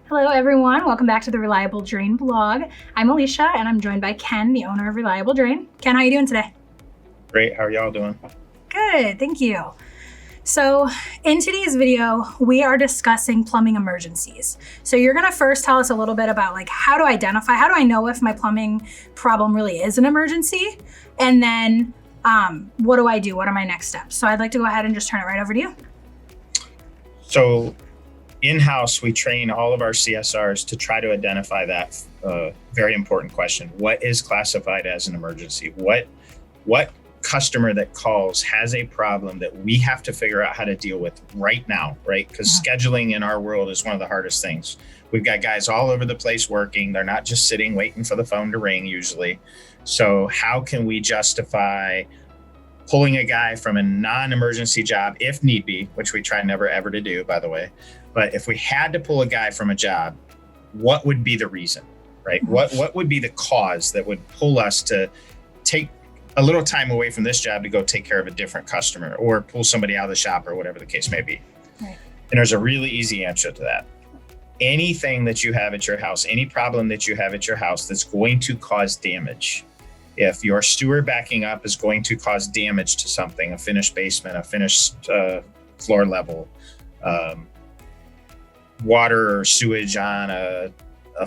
Hello everyone, welcome back to the Reliable Drain blog. I'm Alicia and I'm joined by Ken, the owner of Reliable Drain. Ken, how are you doing today? Great, how are y'all doing? Good, thank you. So in today's video, we are discussing plumbing emergencies. So you're gonna first tell us a little bit about how do I know if my plumbing problem really is an emergency? And then what do I do? What are my next steps? So I'd like to go ahead and just turn it right over to you. So in-house, we train all of our CSRs to try to identify that very important question. What is classified as an emergency? What customer that calls has a problem that we have to figure out how to deal with right now, right? Because scheduling in our world is one of the hardest things. We've got guys all over the place working. They're not just sitting waiting for the phone to ring usually. So how can we justify pulling a guy from a non-emergency job if need be, which we try never ever to do, by the way. But if we had to pull a guy from a job, what would be the reason, right? What would be the cause that would pull us to take a little time away from this job to go take care of a different customer or pull somebody out of the shop or whatever the case may be? Right. And there's a really easy answer to that. Anything that you have at your house, any problem that you have at your house that's going to cause damage. If your sewer backing up is going to cause damage to something, a finished basement, a finished floor level, water or sewage on a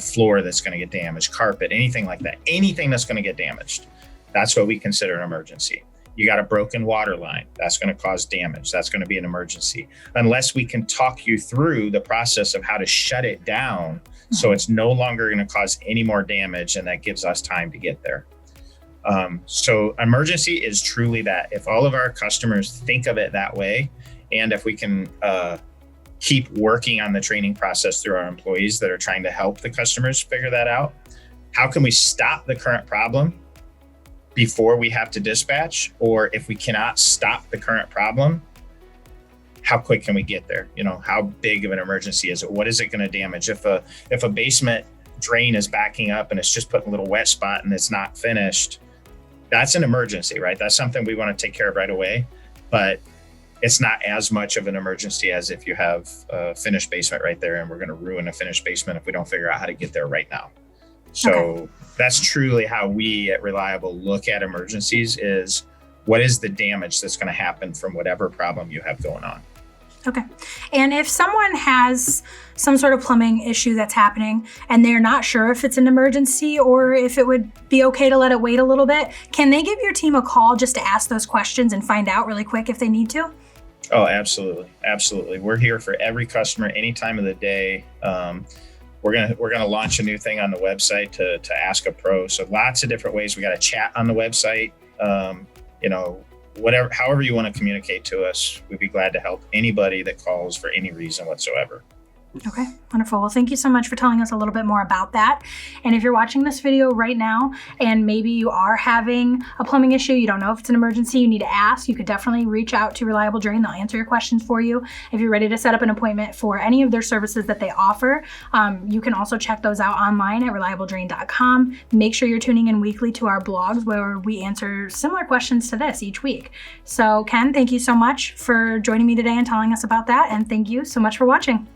floor that's going to get damaged, carpet, anything like that, anything that's going to get damaged, that's what we consider an emergency. You got a broken water line, that's going to cause damage. That's going to be an emergency. Unless we can talk you through the process of how to shut it down so it's no longer going to cause any more damage, and that gives us time to get there. So emergency is truly that. If all of our customers think of it that way, and if we can keep working on the training process through our employees that are trying to help the customers figure that out, how can we stop the current problem before we have to dispatch? Or if we cannot stop the current problem, how quick can we get there? How big of an emergency is it? What is it going to damage? If a basement drain is backing up and it's just putting a little wet spot and it's not finished, that's an emergency, right? That's something we want to take care of right away, but it's not as much of an emergency as if you have a finished basement right there and we're going to ruin a finished basement if we don't figure out how to get there right now. So That's truly how we at Reliable look at emergencies, is what is the damage that's going to happen from whatever problem you have going on. Okay. And if someone has some sort of plumbing issue that's happening and they're not sure if it's an emergency or if it would be okay to let it wait a little bit, can they give your team a call just to ask those questions and find out really quick if they need to? Oh, absolutely. Absolutely. We're here for every customer, any time of the day. We're gonna launch a new thing on the website to ask a pro. So lots of different ways. We got a chat on the website. However you want to communicate to us, we'd be glad to help anybody that calls for any reason whatsoever. Okay, wonderful. Well, thank you so much for telling us a little bit more about that. And if you're watching this video right now and maybe you are having a plumbing issue, you don't know if it's an emergency, you need to ask, you could definitely reach out to Reliable Drain. They'll answer your questions for you. If you're ready to set up an appointment for any of their services that they offer, you can also check those out online at reliabledrain.com. Make sure you're tuning in weekly to our blogs where we answer similar questions to this each week. So Ken, thank you so much for joining me today and telling us about that. And thank you so much for watching.